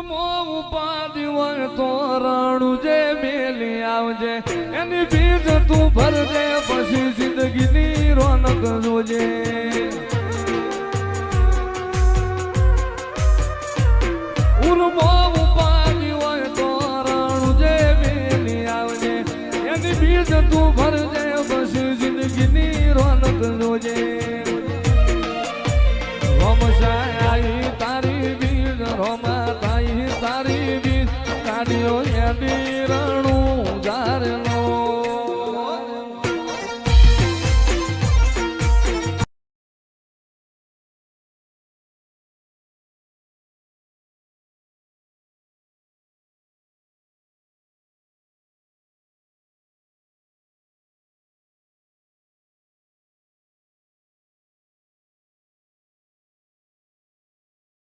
ઉપાધિ હોય તો રાણું જે મેલી આવજે એની બીજ તું ભરજે પછી જિંદગીની રોનક જોજે ઉર્મો ઉપાધિ હોય તો રાણું જે મેલી આવજે એની બીજ તું ભરજે પછી જિંદગીની રોનક જોજે રમસાય